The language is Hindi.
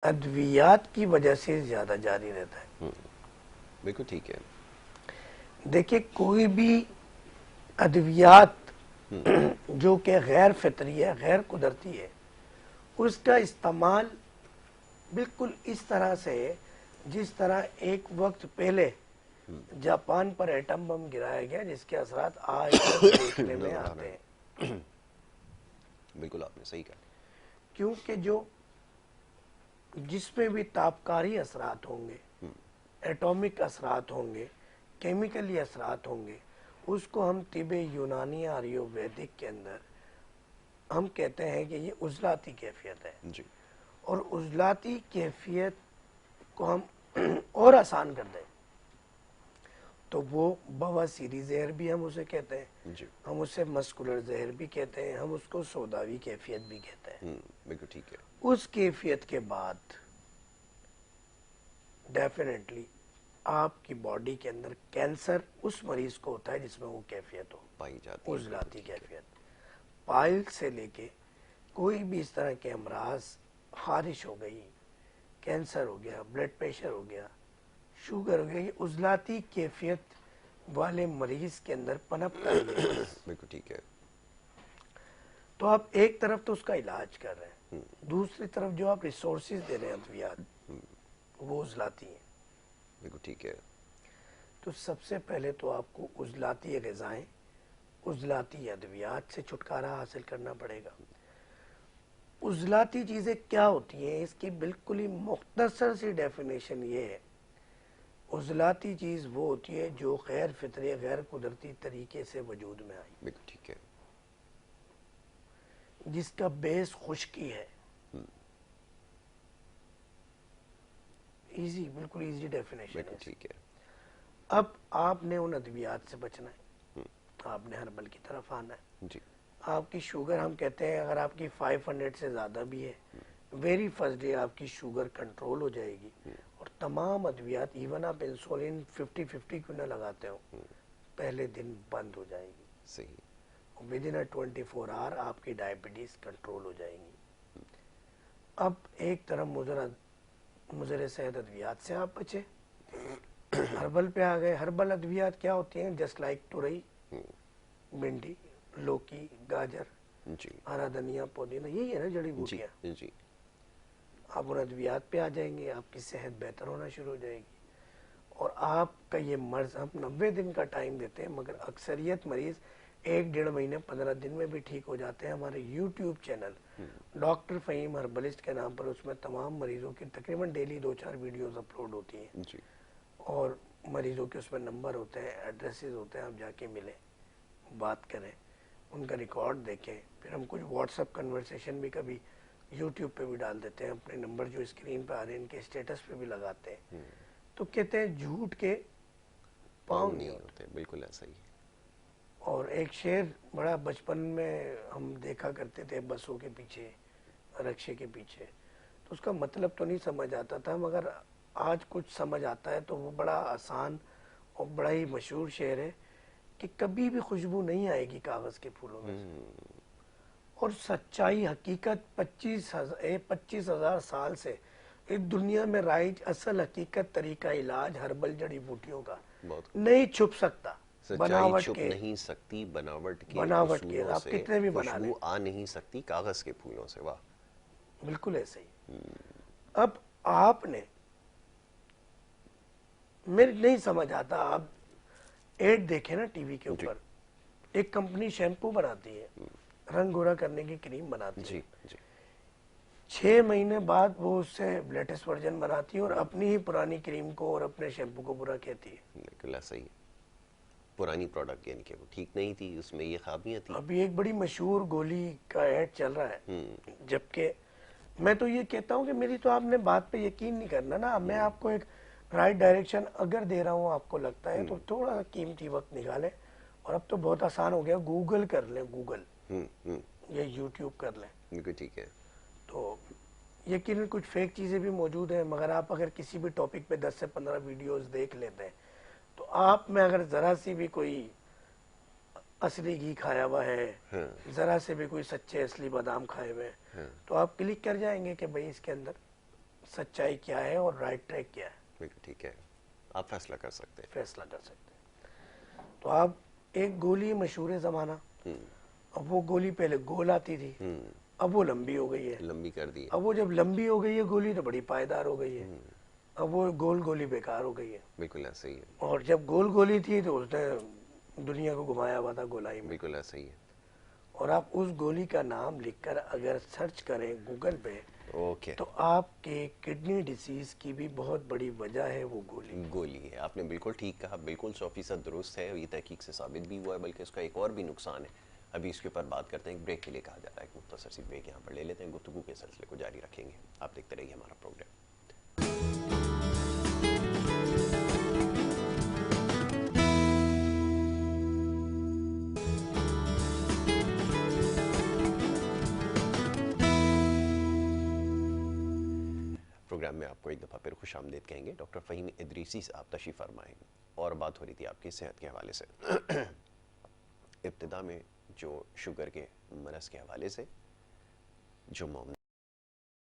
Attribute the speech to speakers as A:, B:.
A: अद्वियात की वजह से ज्यादा जारी रहता है।
B: बिल्कुल ठीक है।
A: देखिए, कोई भी अद्वियात
B: हम्म।
A: जो कि गैर फितरी है, गैर कुदरती है, उसका इस्तेमाल बिल्कुल इस तरह से है जिस तरह एक वक्त पहले जापान पर एटम बम गिराया गया, जिसके असरात आज तक देखने में
B: नजर आ
A: आते
B: रहे
A: हैं।
B: हैं। बिल्कुल आपने सही कहा।
A: क्योंकि जो जिसमें भी तापकारी असरात होंगे, एटॉमिक असरात होंगे, केमिकली असरात होंगे, उसको हम तिब यूनानी आयुर्वेदिक के अंदर हम कहते हैं कि ये उजलाती कैफियत है।
B: जी।
A: और उजलाती कैफियत को हम और आसान कर दें तो वो बवासीरी जहर भी हम उसे कहते हैं,
B: जी।
A: हम उसे मस्कुलर जहर भी कहते हैं, हम उसको सौदावी कैफियत भी कहते हैं।
B: बिल्कुल ठीक है।
A: उस कैफियत के बाद डेफिनेटली आपकी बॉडी के अंदर कैंसर उस मरीज को होता है जिसमें वो कैफियत हो,
B: पाई जाती है, बिल्कुल
A: उजलाती
B: ठीक है।
A: कैफियत। पाइल से लेके कोई भी इस तरह के अमराज, खारिश हो गई, कैंसर हो गया, ब्लड प्रेशर हो गया, शुगर हो गया, ये उजलाती कैफियत वाले मरीज के अंदर पनपता है ये मर्ज।
B: बिल्कुल ठीक है।
A: तो आप एक तरफ तो उसका इलाज कर रहे हैं, दूसरी तरफ जो आप रिसोर्सेज दे रहे हैं अद्वियात, वो उजलाती हैं।
B: बिल्कुल ठीक है।
A: तो सबसे पहले तो आपको उजलाती ग़िज़ाएं, उजलाती अद्वियात से छुटकारा हासिल करना पड़ेगा। उजलाती चीज़ें क्या होती हैं, इसकी बिल्कुल ही मुख्तसर सी डेफिनेशन ये है, उजलाती चीज़ वो होती है जो गैर फितरी, गैर कुदरती तरीके से वजूद में आई,
B: बिल्कुल ठीक है।
A: जिसका बेस खुश्की है। इजी, बिल्कुल इजी डेफिनेशन है
B: बिल्कुल
A: इसकी।
B: ठीक है।
A: अब आपने उन अद्वियात से बचना है, आपने हर्बल की तरफ आना है।
B: जी।
A: आपकी शुगर, हम कहते हैं अगर आपकी 500 से ज़्यादा भी है, वेरी फर्स्ट डे आपकी शुगर कंट्रोल हो जाएगी। और तमाम अद्वियात, इवन आप इंसुलिन 50-50 क्यों ना लगाते हो, पहले दिन बंद हो जाएगी।
B: सही।
A: विद इन 24 आवर आपकी डायबिटीज़ कंट्रोल हो जाएगी। अब एक तरफ मुजर सेहत अद्वियात से आप बचे, हर्बल पे आ गए। हर्बल अद्वियात क्या होती हैं? जस्ट लाइक तुरई, भिंडी, लौकी, गाजर,
B: जी।
A: हरा धनिया, पुदीना, यही है ना जड़ी
B: जी।
A: बूटियाँ।
B: जी।
A: आप उन अद्वियात पे आ जाएंगे, आपकी सेहत बेहतर होना शुरू हो जाएगी। और आपका ये मर्ज, हम 90 दिन का टाइम देते हैं, मगर अक्सरियत मरीज 1-1.5 महीने, 15 दिन में भी ठीक हो जाते हैं। हमारे YouTube channel doctor Faheem herbalist के नाम पर, उसमें तमाम मरीजों की तकरीबन डेली 2-4 वीडियोस अपलोड होती हैं।
B: जी।
A: और मरीजों के उसमें नंबर होते हैं, एड्रेसेस होते हैं, आप जाके मिलें, बात करें, उनका रिकॉर्ड देखें। फिर हम कुछ व्हाट्सएप कन्वर्सेशन भी कभी यूट्यूब पे भी डाल देते हैं, अपने नंबर जो स्क्रीन पे आ रहे हैं इनके स्टेटस पे भी लगाते हैं। तो कहते हैं झूठ के
B: पाँव
A: पाँव नहीं
B: नहीं
A: होते।
B: होते, बिल्कुल ऐसा ही है।
A: और एक शेर बड़ा बचपन में हम देखा करते थे, बसों के पीछे, रक्शे के पीछे, तो उसका मतलब तो नहीं समझ आता था, मगर आज कुछ समझ आता है। तो वो बड़ा आसान और बड़ा ही मशहूर शेर है कि कभी भी खुशबू नहीं आएगी कागज़ के फूलों में से। और सच्चाई, हकीकत 25,000 साल से इस दुनिया में राइज असल हकीकत, तरीका इलाज हर्बल जड़ी बूटियों का
B: बहुत
A: नहीं छुप सकता।
B: सच्चाई
A: बनावट
B: छुप
A: के,
B: नहीं सकती बनावट के
A: बनावट के
B: उसूलों
A: आप
B: से,
A: कितने भी बना लें,
B: खुशबू आ नहीं सकती कागज के फूलों से। वाह।
A: बिल्कुल ऐसे ही। अब आपने, मेरे नहीं समझ आता, आप एड देखे ना टीवी के
B: जी।
A: ऊपर, एक कंपनी शैम्पू बनाती है, रंग गोरा करने की क्रीम बनाती है,
B: जी। जी।
A: 6 महीने बाद वो उससे लेटेस्ट वर्जन बनाती है और अपनी ही पुरानी क्रीम को और अपने शैम्पू को बुरा कहती है।
B: बिल्कुल ऐसा ही है। पुरानी प्रोडक्ट यानी कि वो ठीक नहीं थी, उसमें ये खामियां थी।
A: अभी एक बड़ी मशहूर गोली का ऐड चल रहा है, जबकि मैं तो ये कहता हूँ कि मेरी तो आपने बात पे यकीन नहीं करना ना, मैं आपको एक राइट डायरेक्शन अगर दे रहा हूँ, आपको लगता है, तो थोड़ा सा कीमती वक्त निकालें। और अब तो बहुत आसान हो गया, गूगल कर लें, गूगल या यूट्यूब कर लें,
B: बिल्कुल ठीक है।
A: तो यकीनन कुछ फेक चीज़ें भी मौजूद हैं। मगर आप अगर किसी भी टॉपिक पे 10 से 15 वीडियोस देख लेते हैं, तो आप में अगर ज़रा सी भी कोई असली घी खाया हुआ है, ज़रा से भी कोई सच्चे असली बादाम खाए हुए हैं, तो आप क्लिक कर जाएंगे कि भाई इसके अंदर सच्चाई क्या है और राइट ट्रैक क्या है,
B: बिल्कुल ठीक है, आप फैसला कर सकते हैं।
A: फैसला कर सकते हैं। तो आप, एक गोली मशहूर है ज़माना, अब वो गोली पहले गोल आती थी, अब वो लंबी हो गई है।
B: लंबी कर दी है।
A: अब वो जब लंबी हो गई है गोली तो बड़ी पायदार हो गई है, अब वो गोल गोली बेकार हो गई है।
B: बिल्कुल ऐसा ही है।
A: और जब गोल गोली थी तो उसने दुनिया को घुमाया हुआ था गोलाई में।
B: बिल्कुल ऐसा ही है।
A: और आप उस गोली का नाम लिखकर अगर सर्च करें गूगल पे,
B: ओके।
A: तो आपके किडनी डिसीज की भी बहुत बड़ी वजह है वो गोली।
B: गोली है, आपने बिल्कुल ठीक कहा, बिल्कुल 100% दुरुस्त है, ये तहकीक से साबित भी हुआ है, बल्कि इसका एक और भी नुकसान है। अभी इसके ऊपर बात करते हैं, एक ब्रेक के लिए कहा जा रहा है, एक मुख्तसर सी ब्रेक यहाँ पर ले लेते हैं, गुफ्तगू के सिलसिले को जारी रखेंगे। आप देखते रहिए हमारा प्रोग्राम। प्रोग्राम में आपको एक दफ़ा फिर खुश आमदीद कहेंगे। डॉक्टर फ़हीम इदरीसी से आप तशरीफ़ फरमाएँ, और बात हो रही थी आपकी सेहत के हवाले से। इब्तिदा में जो शुगर के मरज़ के हवाले से जो